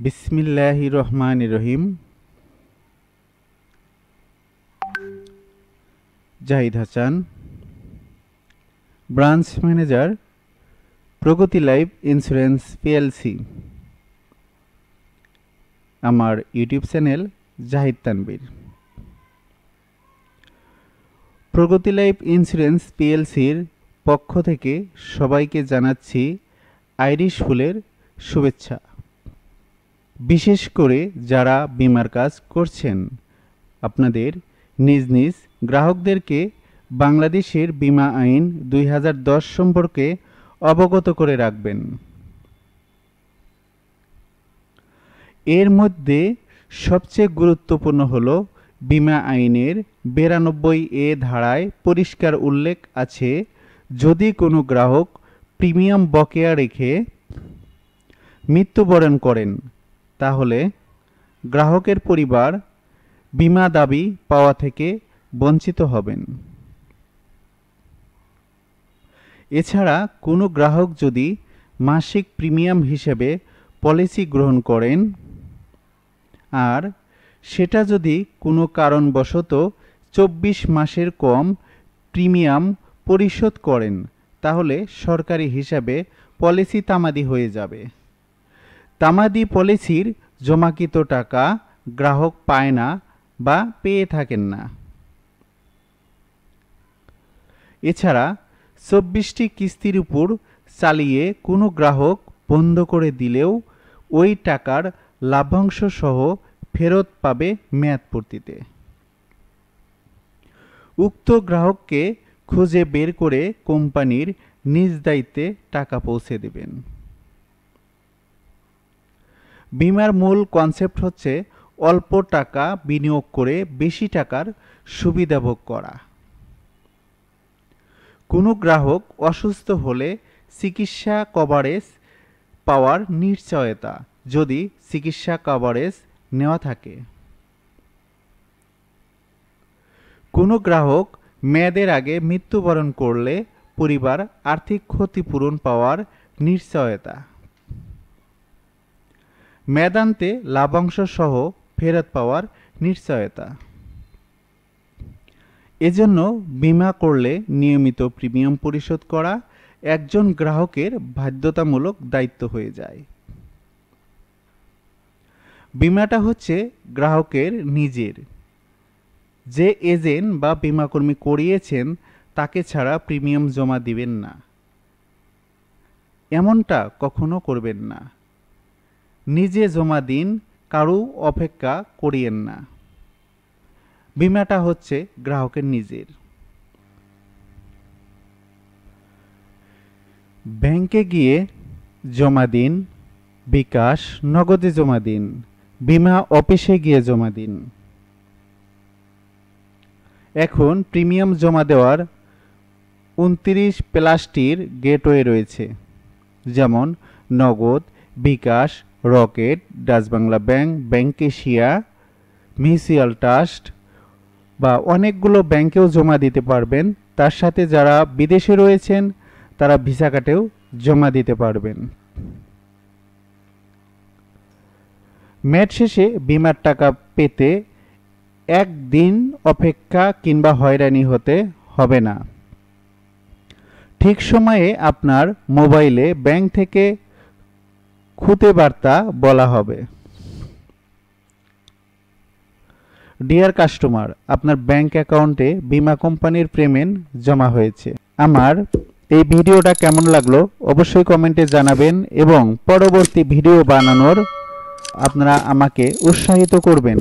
বিসমিল্লাহির রহমানির রহিম। Zahid Hasan, branch manager, প্রগতি life insurance PLC. আমার ইউটিউব চ্যানেল জাহিদ তানবীর। প্রগতি লাইফ ইন্স্যুরেন্স পিএলসির পক্ষ থেকে সবাইকে জানাচ্ছি আইরিশ ফুলের শুভেচ্ছা। বিশেষ করে যারা বীমার কাজ করছেন, আপনাদের নিজ নিজ গ্রাহকদেরকে বাংলাদেশের বীমা আইন 2010 সম্পর্কে অবগত করে রাখবেন। এর মধ্যে সবচেয়ে গুরুত্বপূর্ণ হল বীমা আইনের 92A ধারায় পরিষ্কার উল্লেখ আছে, যদি কোনো গ্রাহক প্রিমিয়াম বকেয়া রেখে মৃত্যুবরণ করেন তাহলে গ্রাহকের পরিবার বীমা দাবি পাওয়া থেকে বঞ্চিত হবেন। এছাড়া কোনো গ্রাহক যদি মাসিক প্রিমিয়াম হিসেবে পলিসি গ্রহণ করেন আর সেটা যদি কোনো কারণবশত 24 মাসের কম প্রিমিয়াম পরিশোধ করেন তাহলে সরকারি হিসাবে পলিসি তামাদি হয়ে যাবে। তামাদি পলিসির জমাকৃত টাকা গ্রাহক পায় না বা পেয়ে থাকেন না। এছাড়া 24টি কিস্তির উপর চালিয়ে কোনো গ্রাহক বন্ধ করে দিলেও ওই টাকার লাভ্যাংশ সহ ফেরত পাবে মেয়াদপূর্তিতে। উক্ত গ্রাহককে খুঁজে বের করে কোম্পানির নিজ দায়িত্বে টাকা পৌঁছে দেবেন। বীমার মূল কনসেপ্ট হচ্ছে অল্প টাকা বিনিয়োগ করে বেশি টাকার সুবিধা ভোগ করা। কোনো গ্রাহক অসুস্থ হলে চিকিৎসা কভারেজ পাওয়ার নিশ্চয়তা, যদি চিকিৎসা কভারেজ নেওয়া থাকে। কোনো গ্রাহক মেয়াদের আগে মৃত্যুবরণ করলে পরিবার আর্থিক ক্ষতিপূরণ পাওয়ার নিশ্চয়তা। মেয়াদান্তে লাভ্যাংশ সহ ফেরত পাওয়ার নিশ্চয়তা। এজন্য বীমা করলে নিয়মিত প্রিমিয়াম পরিশোধ করা একজন গ্রাহকের বাধ্যতামূলক দায়িত্ব হয়ে যায়। বীমাটা হচ্ছে গ্রাহকের নিজের। যে এজেন্ট বা বীমাকর্মী করিয়েছেন তাকে ছাড়া প্রিমিয়াম জমা দিবেন না, এমনটা কখনো করবেন না। নিজে জমা দিন, কারো অপেক্ষা করিয়েন না। বীমাটা হচ্ছে গ্রাহকের নিজের। ব্যাংকে গিয়ে জমা দিন, বিকাশ, নগদে জমা দিন, বীমা অফিসে গিয়ে জমা দিন। এখন প্রিমিয়াম জমা দেওয়ার 29+টির গেটওয়ে রয়েছে, যেমন Nagad, bKash, Rocket, Dutch Bangla bank, bank Asia, mutual trust বা অনেকগুলো ব্যাংকেও জমা দিতে পারবেন। তার সাথে যারা বিদেশে রয়েছেন তারা ভিসা কার্ডেও জমা দিতে পারবেন। মেয়াদ শেষে বীমার টাকা পেতে একদিন অপেক্ষা কিংবা হয়রানি হতে হবে না। ঠিক সময়ে আপনার মোবাইলে ব্যাংক থেকে খুদে বার্তা বলা হবে, ডিয়ার কাস্টমার, আপনার ব্যাংক অ্যাকাউন্টে বীমা কোম্পানির পেমেন্ট জমা হয়েছে। আমার এই ভিডিওটা কেমন লাগলো অবশ্যই কমেন্টে জানাবেন এবং পরবর্তী ভিডিও বানানোর আপনারা আমাকে উৎসাহিত করবেন।